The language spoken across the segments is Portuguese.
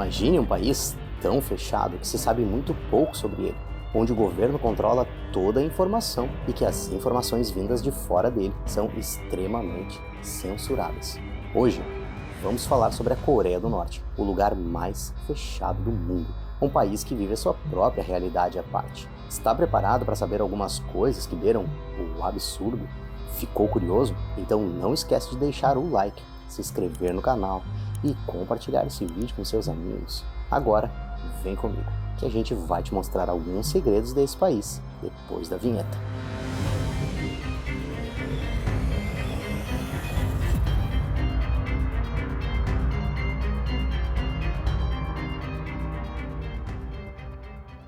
Imagine um país tão fechado que se sabe muito pouco sobre ele, onde o governo controla toda a informação e que as informações vindas de fora dele são extremamente censuradas. Hoje, vamos falar sobre a Coreia do Norte, o lugar mais fechado do mundo, um país que vive a sua própria realidade à parte. Está preparado para saber algumas coisas que beiram o absurdo? Ficou curioso? Então não esquece de deixar o like, se inscrever no canal e compartilhar esse vídeo com seus amigos. Agora, vem comigo, que a gente vai te mostrar alguns segredos desse país, depois da vinheta.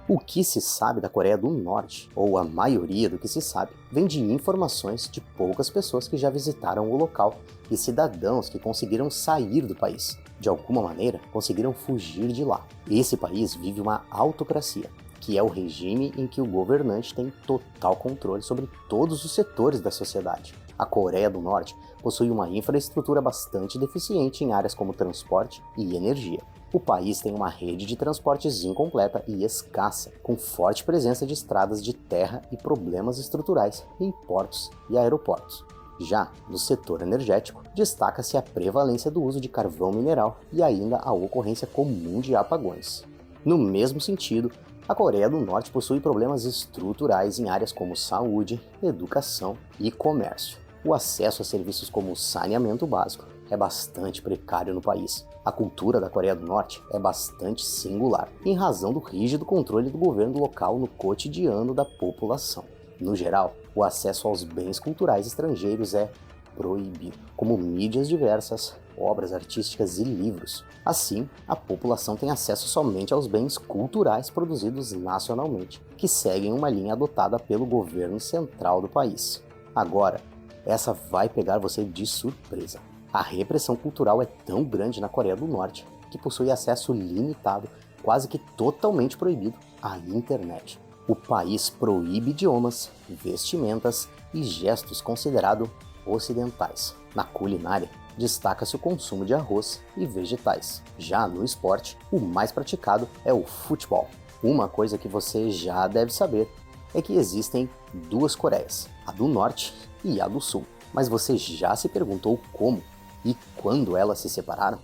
O que se sabe da Coreia do Norte, ou a maioria do que se sabe, vem de informações de poucas pessoas que já visitaram o local e cidadãos que conseguiram sair do país. De alguma maneira, conseguiram fugir de lá. Esse país vive uma autocracia, que é o regime em que o governante tem total controle sobre todos os setores da sociedade. A Coreia do Norte possui uma infraestrutura bastante deficiente em áreas como transporte e energia. O país tem uma rede de transportes incompleta e escassa, com forte presença de estradas de terra e problemas estruturais em portos e aeroportos. Já no setor energético, destaca-se a prevalência do uso de carvão mineral e ainda a ocorrência comum de apagões. No mesmo sentido, a Coreia do Norte possui problemas estruturais em áreas como saúde, educação e comércio. O acesso a serviços como saneamento básico é bastante precário no país. A cultura da Coreia do Norte é bastante singular, em razão do rígido controle do governo local no cotidiano da população. No geral, o acesso aos bens culturais estrangeiros é proibido, como mídias diversas, obras artísticas e livros. Assim, a população tem acesso somente aos bens culturais produzidos nacionalmente, que seguem uma linha adotada pelo governo central do país. Agora, essa vai pegar você de surpresa. A repressão cultural é tão grande na Coreia do Norte que possui acesso limitado, quase que totalmente proibido, à internet. O país proíbe idiomas, vestimentas e gestos considerados ocidentais. Na culinária, destaca-se o consumo de arroz e vegetais. Já no esporte, o mais praticado é o futebol. Uma coisa que você já deve saber é que existem duas Coreias, a do Norte e a do Sul. Mas você já se perguntou como e quando elas se separaram?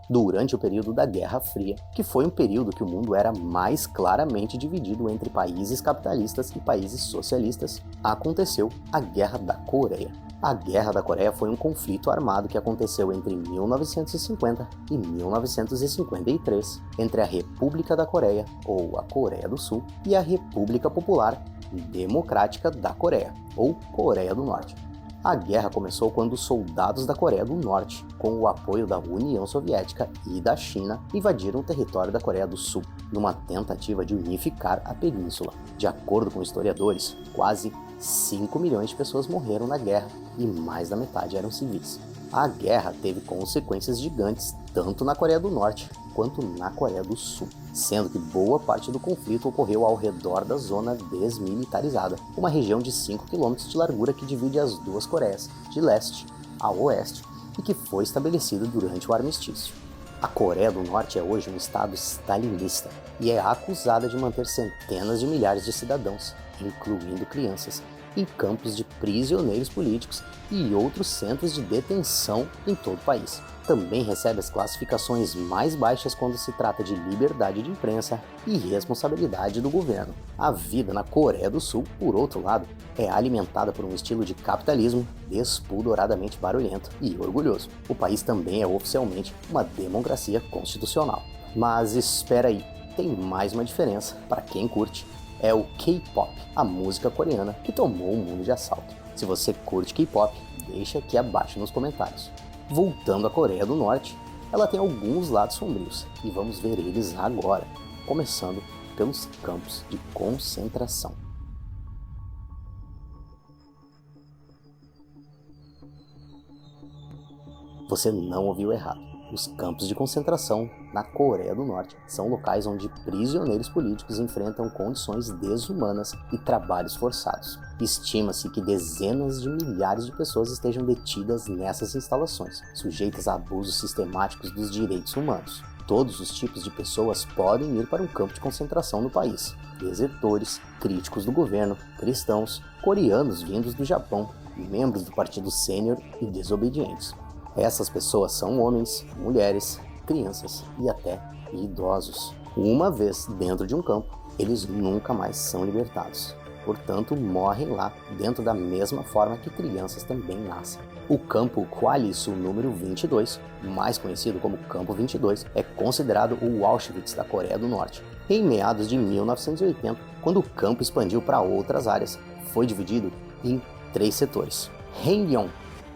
Durante o período da Guerra Fria, que foi um período que o mundo era mais claramente dividido entre países capitalistas e países socialistas, aconteceu a Guerra da Coreia. A Guerra da Coreia foi um conflito armado que aconteceu entre 1950 e 1953 entre a República da Coreia, ou a Coreia do Sul, e a República Popular Democrática da Coreia, ou Coreia do Norte. A guerra começou quando os soldados da Coreia do Norte, com o apoio da União Soviética e da China, invadiram o território da Coreia do Sul, numa tentativa de unificar a península. De acordo com historiadores, quase 5 milhões de pessoas morreram na guerra e mais da metade eram civis. A guerra teve consequências gigantes tanto na Coreia do Norte quanto na Coreia do Sul, sendo que boa parte do conflito ocorreu ao redor da zona desmilitarizada, uma região de 5 km de largura que divide as duas Coreias, de leste a oeste, e que foi estabelecida durante o armistício. A Coreia do Norte é hoje um estado stalinista e é acusada de manter centenas de milhares de cidadãos, incluindo crianças, em campos de prisioneiros políticos e outros centros de detenção em todo o país. Também recebe as classificações mais baixas quando se trata de liberdade de imprensa e responsabilidade do governo. A vida na Coreia do Sul, por outro lado, é alimentada por um estilo de capitalismo despudoradamente barulhento e orgulhoso. O país também é oficialmente uma democracia constitucional. Mas espera aí, tem mais uma diferença para quem curte. É o K-pop, a música coreana que tomou o mundo de assalto. Se você curte K-pop, deixa aqui abaixo nos comentários. Voltando à Coreia do Norte, ela tem alguns lados sombrios, e vamos ver eles agora, começando pelos campos de concentração. Você não ouviu errado. Os campos de concentração na Coreia do Norte são locais onde prisioneiros políticos enfrentam condições desumanas e trabalhos forçados. Estima-se que dezenas de milhares de pessoas estejam detidas nessas instalações, sujeitas a abusos sistemáticos dos direitos humanos. Todos os tipos de pessoas podem ir para um campo de concentração no país: desertores, críticos do governo, cristãos, coreanos vindos do Japão, membros do Partido Sênior e desobedientes. Essas pessoas são homens, mulheres, crianças e até idosos. Uma vez dentro de um campo, eles nunca mais são libertados. Portanto, morrem lá dentro da mesma forma que crianças também nascem. O campo Kwali-Su número 22, mais conhecido como Campo 22, é considerado o Auschwitz da Coreia do Norte. Em meados de 1980, quando o campo expandiu para outras áreas, foi dividido em 3 setores: Haenyong,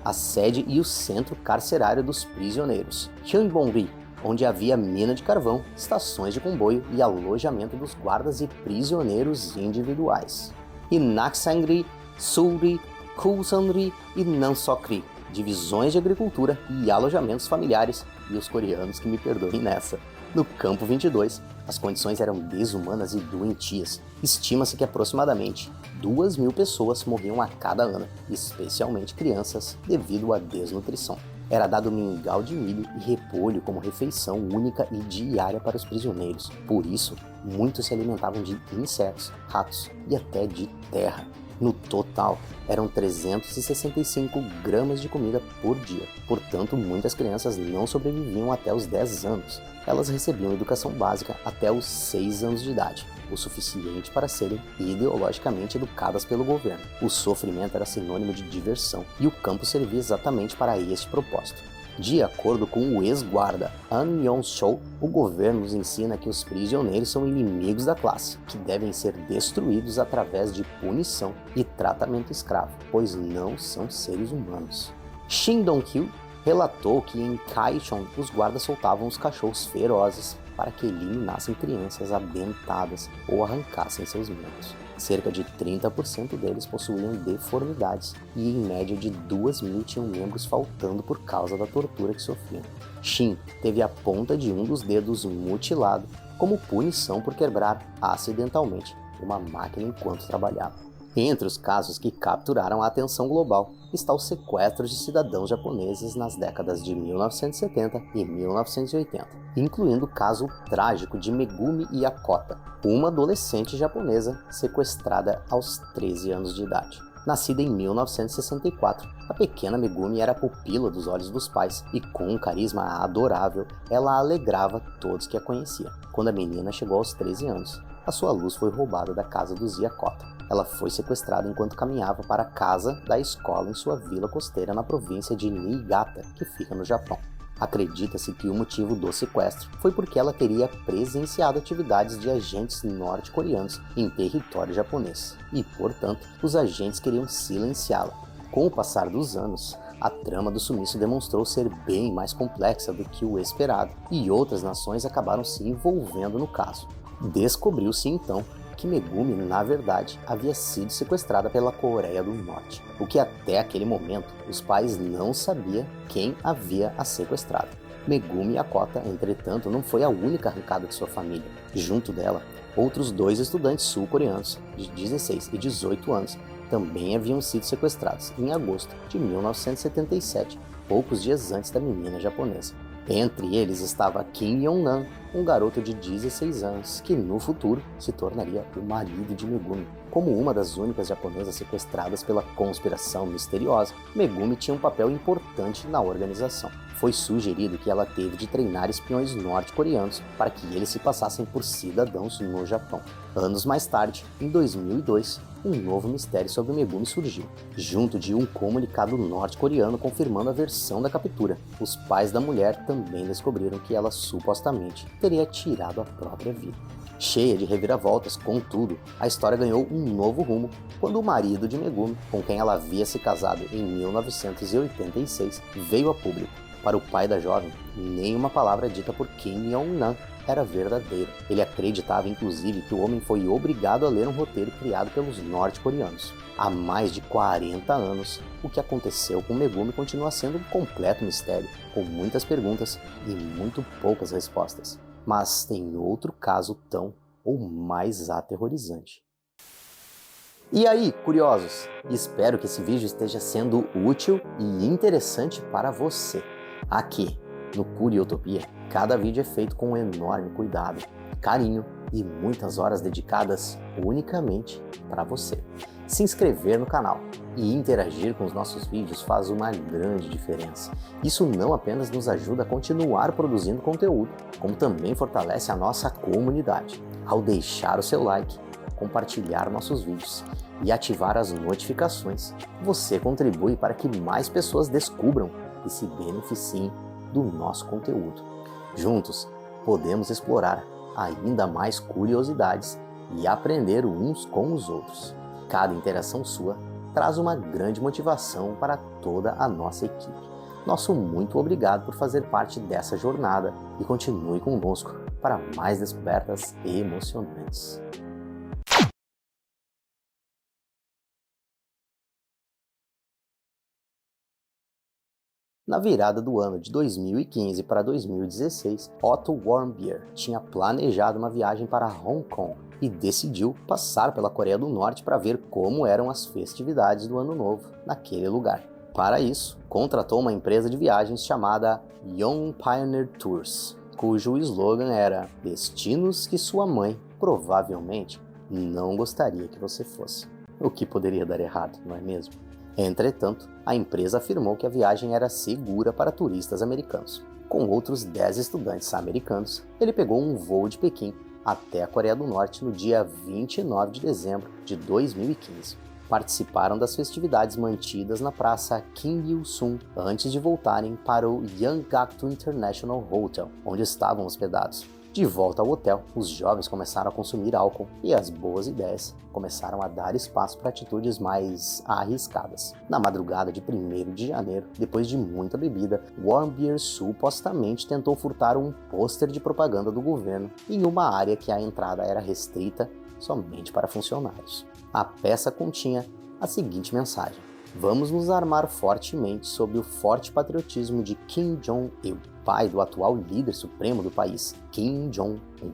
a sede e o centro carcerário dos prisioneiros; Hyunbong-ri, onde havia mina de carvão, estações de comboio e alojamento dos guardas e prisioneiros individuais; e Naksang-ri, Sul-ri, Kulsan-ri e Nansok-ri, divisões de agricultura e alojamentos familiares, e os coreanos que me perdoem nessa. No campo 22, as condições eram desumanas e doentias. Estima-se que aproximadamente 2.000 pessoas morriam a cada ano, especialmente crianças, devido à desnutrição. Era dado mingau de milho e repolho como refeição única e diária para os prisioneiros. Por isso, muitos se alimentavam de insetos, ratos e até de terra. No total, eram 365 gramas de comida por dia. Portanto, muitas crianças não sobreviviam até os 10 anos. Elas recebiam educação básica até os 6 anos de idade, o suficiente para serem ideologicamente educadas pelo governo. O sofrimento era sinônimo de diversão, e o campo servia exatamente para este propósito. De acordo com o ex-guarda An Yong-chol, o governo nos ensina que os prisioneiros são inimigos da classe, que devem ser destruídos através de punição e tratamento escravo, pois não são seres humanos. Shin Dong-kyu relatou que em Kaechon os guardas soltavam os cachorros ferozes para que eliminassem crianças adentadas ou arrancassem seus membros. Cerca de 30% deles possuíam deformidades e em média de 2.000 tinham membros faltando por causa da tortura que sofriam. Shin teve a ponta de um dos dedos mutilado como punição por quebrar acidentalmente uma máquina enquanto trabalhava. Entre os casos que capturaram a atenção global está o sequestro de cidadãos japoneses nas décadas de 1970 e 1980, incluindo o caso trágico de Megumi Yakota, uma adolescente japonesa sequestrada aos 13 anos de idade. Nascida em 1964, a pequena Megumi era a pupila dos olhos dos pais e, com um carisma adorável, ela alegrava todos que a conheciam. Quando a menina chegou aos 13 anos, a sua luz foi roubada da casa dos Yakota. Ela foi sequestrada enquanto caminhava para a casa da escola em sua vila costeira na província de Niigata, que fica no Japão. Acredita-se que o motivo do sequestro foi porque ela teria presenciado atividades de agentes norte-coreanos em território japonês, e, portanto, os agentes queriam silenciá-la. Com o passar dos anos, a trama do sumiço demonstrou ser bem mais complexa do que o esperado, e outras nações acabaram se envolvendo no caso. Descobriu-se então que Megumi, na verdade, havia sido sequestrada pela Coreia do Norte, o que até aquele momento os pais não sabiam quem havia a sequestrado. Megumi Yakota, entretanto, não foi a única arrancada de sua família. Junto dela, outros 2 estudantes sul-coreanos, de 16 e 18 anos, também haviam sido sequestrados em agosto de 1977, poucos dias antes da menina japonesa. Entre eles estava Kim Yong-nam, um garoto de 16 anos, que no futuro se tornaria o marido de Megumi. Como uma das únicas japonesas sequestradas pela conspiração misteriosa, Megumi tinha um papel importante na organização. Foi sugerido que ela teve de treinar espiões norte-coreanos para que eles se passassem por cidadãos no Japão. Anos mais tarde, em 2002, um novo mistério sobre Megumi surgiu, junto de um comunicado norte-coreano confirmando a versão da captura. Os pais da mulher também descobriram que ela supostamente teria tirado a própria vida. Cheia de reviravoltas, contudo, a história ganhou um novo rumo quando o marido de Megumi, com quem ela havia se casado em 1986, veio a público. Para o pai da jovem, nenhuma palavra é dita por Kim Yong-nam, era verdadeiro. Ele acreditava inclusive que o homem foi obrigado a ler um roteiro criado pelos norte-coreanos. Há mais de 40 anos, o que aconteceu com Megumi continua sendo um completo mistério, com muitas perguntas e muito poucas respostas. Mas tem outro caso tão ou mais aterrorizante. E aí, curiosos? Espero que esse vídeo esteja sendo útil e interessante para você. Aqui, no Curiotopia, cada vídeo é feito com um enorme cuidado, carinho e muitas horas dedicadas unicamente para você. Se inscrever no canal e interagir com os nossos vídeos faz uma grande diferença. Isso não apenas nos ajuda a continuar produzindo conteúdo, como também fortalece a nossa comunidade. Ao deixar o seu like, compartilhar nossos vídeos e ativar as notificações, você contribui para que mais pessoas descubram e se beneficiem do nosso conteúdo. Juntos, podemos explorar ainda mais curiosidades e aprender uns com os outros. Cada interação sua traz uma grande motivação para toda a nossa equipe. Nosso muito obrigado por fazer parte dessa jornada e continue conosco para mais descobertas emocionantes. Na virada do ano de 2015 para 2016, Otto Warmbier tinha planejado uma viagem para Hong Kong e decidiu passar pela Coreia do Norte para ver como eram as festividades do Ano Novo naquele lugar. Para isso, contratou uma empresa de viagens chamada Young Pioneer Tours, cujo slogan era "Destinos que sua mãe provavelmente não gostaria que você fosse". O que poderia dar errado, não é mesmo? Entretanto, a empresa afirmou que a viagem era segura para turistas americanos. Com outros 10 estudantes americanos, ele pegou um voo de Pequim até a Coreia do Norte no dia 29 de dezembro de 2015. Participaram das festividades mantidas na praça Kim Il-sung antes de voltarem para o Yanggakdo International Hotel, onde estavam hospedados. De volta ao hotel, os jovens começaram a consumir álcool e as boas ideias começaram a dar espaço para atitudes mais arriscadas. Na madrugada de 1º de janeiro, depois de muita bebida, Warmbier supostamente tentou furtar um pôster de propaganda do governo em uma área que a entrada era restrita somente para funcionários. A peça continha a seguinte mensagem: "Vamos nos armar fortemente sob o forte patriotismo de Kim Jong-il, pai do atual líder supremo do país, Kim Jong-un".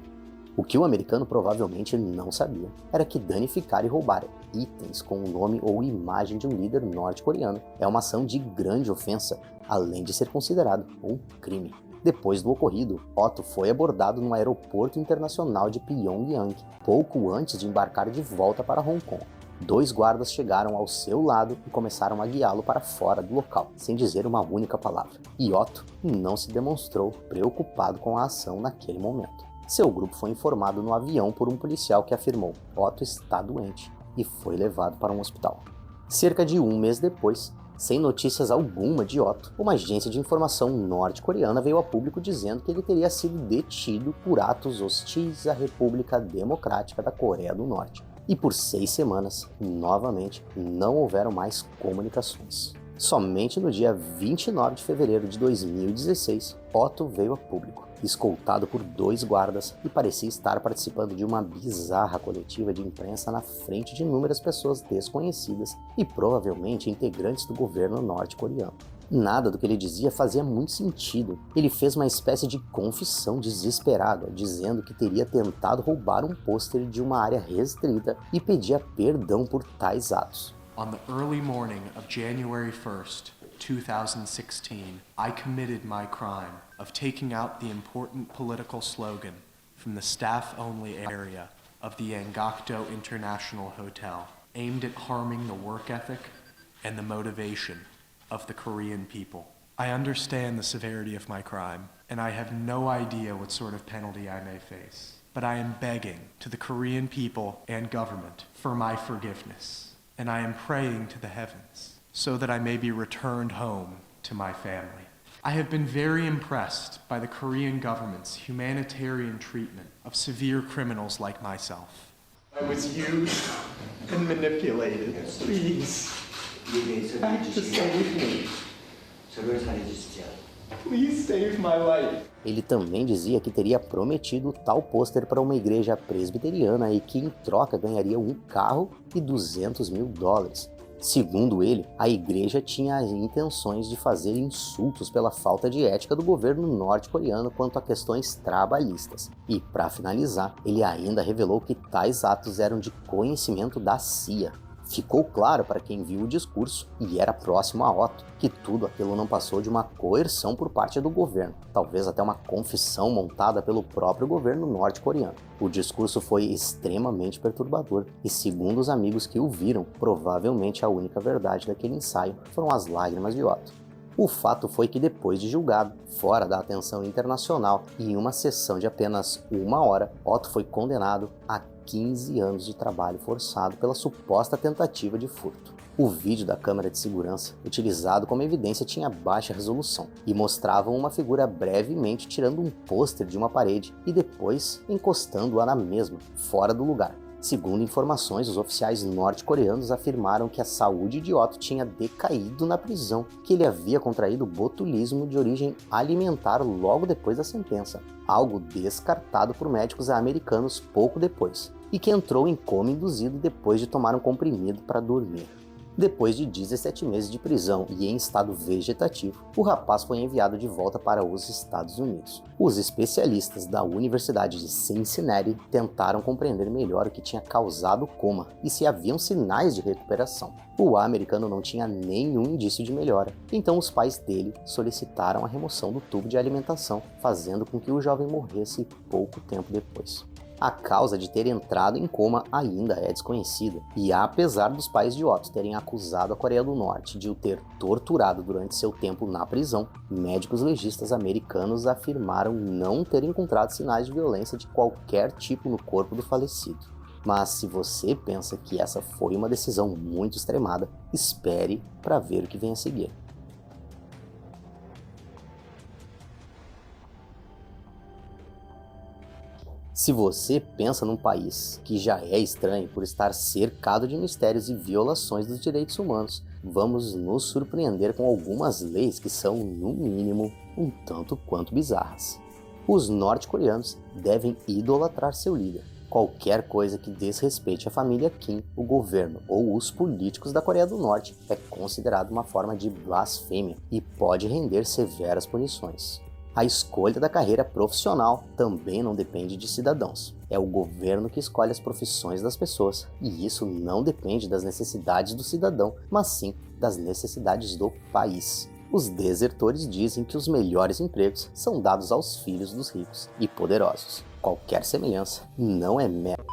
O que o americano provavelmente não sabia era que danificar e roubar itens com o nome ou imagem de um líder norte-coreano é uma ação de grande ofensa, além de ser considerado um crime. Depois do ocorrido, Otto foi abordado no aeroporto internacional de Pyongyang, pouco antes de embarcar de volta para Hong Kong. 2 guardas chegaram ao seu lado e começaram a guiá-lo para fora do local, sem dizer uma única palavra. E Otto não se demonstrou preocupado com a ação naquele momento. Seu grupo foi informado no avião por um policial que afirmou: "Otto está doente", e foi levado para um hospital. Cerca de 1 mês depois, sem notícias alguma de Otto, uma agência de informação norte-coreana veio a público dizendo que ele teria sido detido por atos hostis à República Democrática da Coreia do Norte. E por 6 semanas, novamente, não houveram mais comunicações. Somente no dia 29 de fevereiro de 2016, Otto veio a público, escoltado por 2 guardas e parecia estar participando de uma bizarra coletiva de imprensa na frente de inúmeras pessoas desconhecidas e provavelmente integrantes do governo norte-coreano. Nada do que ele dizia fazia muito sentido. Ele fez uma espécie de confissão desesperada, dizendo que teria tentado roubar um pôster de uma área restrita e pedia perdão por tais atos. On the early morning of January 1st, 2016, I committed my crime of taking out the important political slogan from the staff-only area of the Yanggakdo International Hotel, aimed at harming the work ethic and the motivation of the Korean people. I understand the severity of my crime, and I have no idea what sort of penalty I may face. But I am begging to the Korean people and government for my forgiveness, and I am praying to the heavens so that I may be returned home to my family. I have been very impressed by the Korean government's humanitarian treatment of severe criminals like myself. I was used and manipulated. Please, act to save me. 저를 살해주시지 Please save my life. Ele também dizia que teria prometido tal pôster para uma igreja presbiteriana e que em troca ganharia um carro e $200 mil. Segundo ele, a igreja tinha as intenções de fazer insultos pela falta de ética do governo norte-coreano quanto a questões trabalhistas. E, para finalizar, ele ainda revelou que tais atos eram de conhecimento da CIA. Ficou claro para quem viu o discurso, e era próximo a Otto, que tudo aquilo não passou de uma coerção por parte do governo, talvez até uma confissão montada pelo próprio governo norte-coreano. O discurso foi extremamente perturbador, e segundo os amigos que o viram, provavelmente a única verdade daquele ensaio foram as lágrimas de Otto. O fato foi que depois de julgado, fora da atenção internacional e em uma sessão de apenas 1 hora, Otto foi condenado a 15 anos de trabalho forçado pela suposta tentativa de furto. O vídeo da câmera de segurança, utilizado como evidência, tinha baixa resolução e mostrava uma figura brevemente tirando um pôster de uma parede e depois encostando-a na mesma, fora do lugar. Segundo informações, os oficiais norte-coreanos afirmaram que a saúde de Otto tinha decaído na prisão, que ele havia contraído botulismo de origem alimentar logo depois da sentença, algo descartado por médicos americanos pouco depois, e que entrou em coma induzido depois de tomar um comprimido para dormir. Depois de 17 meses de prisão e em estado vegetativo, o rapaz foi enviado de volta para os Estados Unidos. Os especialistas da Universidade de Cincinnati tentaram compreender melhor o que tinha causado o coma e se haviam sinais de recuperação. O americano não tinha nenhum indício de melhora, então os pais dele solicitaram a remoção do tubo de alimentação, fazendo com que o jovem morresse pouco tempo depois. A causa de ter entrado em coma ainda é desconhecida, e apesar dos pais de Otto terem acusado a Coreia do Norte de o ter torturado durante seu tempo na prisão, médicos legistas americanos afirmaram não ter encontrado sinais de violência de qualquer tipo no corpo do falecido. Mas se você pensa que essa foi uma decisão muito extremada, espere para ver o que vem a seguir. Se você pensa num país que já é estranho por estar cercado de mistérios e violações dos direitos humanos, vamos nos surpreender com algumas leis que são, no mínimo, um tanto quanto bizarras. Os norte-coreanos devem idolatrar seu líder. Qualquer coisa que desrespeite a família Kim, o governo ou os políticos da Coreia do Norte é considerado uma forma de blasfêmia e pode render severas punições. A escolha da carreira profissional também não depende de cidadãos. É o governo que escolhe as profissões das pessoas, e isso não depende das necessidades do cidadão, mas sim das necessidades do país. Os desertores dizem que os melhores empregos são dados aos filhos dos ricos e poderosos. Qualquer semelhança não é mera.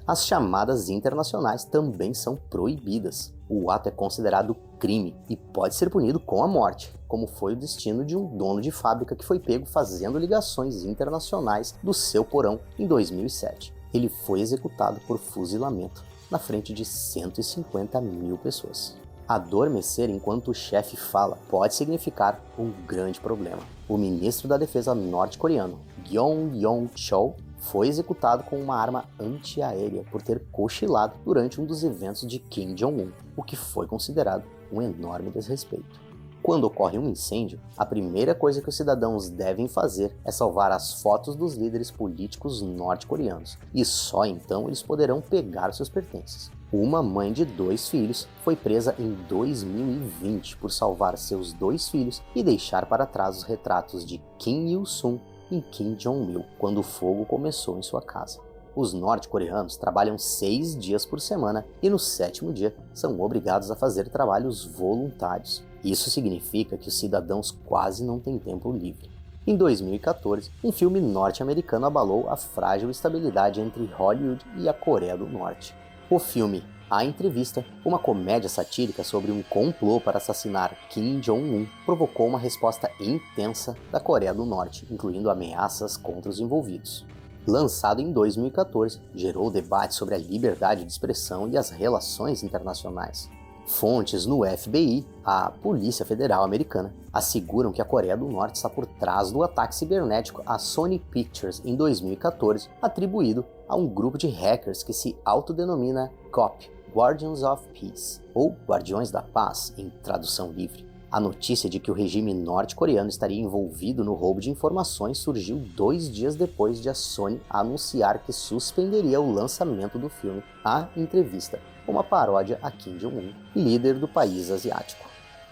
As chamadas internacionais também são proibidas. O ato é considerado crime e pode ser punido com a morte, como foi o destino de um dono de fábrica que foi pego fazendo ligações internacionais do seu porão em 2007. Ele foi executado por fuzilamento na frente de 150 mil pessoas. Adormecer enquanto o chefe fala pode significar um grande problema. O ministro da Defesa norte-coreano, Gyong Yong-chol, foi executado com uma arma antiaérea por ter cochilado durante um dos eventos de Kim Jong-un, o que foi considerado um enorme desrespeito. Quando ocorre um incêndio, a primeira coisa que os cidadãos devem fazer é salvar as fotos dos líderes políticos norte-coreanos, e só então eles poderão pegar seus pertences. Uma mãe de 2 filhos foi presa em 2020 por salvar seus 2 filhos e deixar para trás os retratos de Kim Il-sung e Kim Jong-il quando o fogo começou em sua casa. Os norte-coreanos trabalham 6 dias por semana e no 7º dia são obrigados a fazer trabalhos voluntários. Isso significa que os cidadãos quase não têm tempo livre. Em 2014, um filme norte-americano abalou a frágil estabilidade entre Hollywood e a Coreia do Norte. O filme A Entrevista, uma comédia satírica sobre um complô para assassinar Kim Jong-un, provocou uma resposta intensa da Coreia do Norte, incluindo ameaças contra os envolvidos. Lançado em 2014, gerou debate sobre a liberdade de expressão e as relações internacionais. Fontes no FBI, a Polícia Federal Americana, asseguram que a Coreia do Norte está por trás do ataque cibernético à Sony Pictures em 2014, atribuído a um grupo de hackers que se autodenomina GOP, Guardians of Peace, ou Guardiões da Paz, em tradução livre. A notícia de que o regime norte-coreano estaria envolvido no roubo de informações surgiu 2 dias depois de a Sony anunciar que suspenderia o lançamento do filme A Entrevista, uma paródia a Kim Jong-un, líder do país asiático.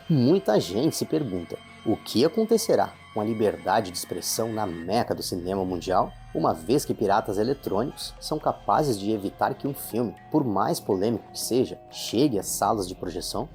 Muita gente se pergunta, o que acontecerá com a liberdade de expressão na meca do cinema mundial, uma vez que piratas eletrônicos são capazes de evitar que um filme, por mais polêmico que seja, chegue às salas de projeção?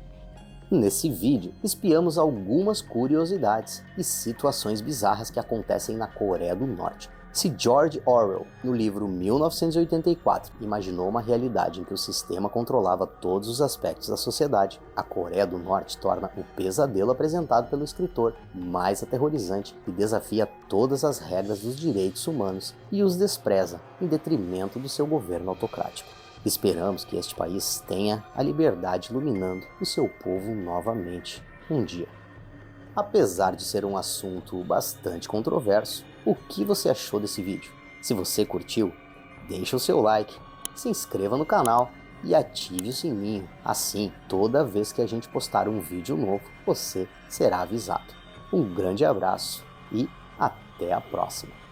Nesse vídeo, espiamos algumas curiosidades e situações bizarras que acontecem na Coreia do Norte. Se George Orwell, no livro 1984, imaginou uma realidade em que o sistema controlava todos os aspectos da sociedade, a Coreia do Norte torna o pesadelo apresentado pelo escritor mais aterrorizante e desafia todas as regras dos direitos humanos e os despreza em detrimento do seu governo autocrático. Esperamos que este país tenha a liberdade iluminando o seu povo novamente um dia. Apesar de ser um assunto bastante controverso, o que você achou desse vídeo? Se você curtiu, deixa o seu like, se inscreva no canal e ative o sininho. Assim, toda vez que a gente postar um vídeo novo, você será avisado. Um grande abraço e até a próxima!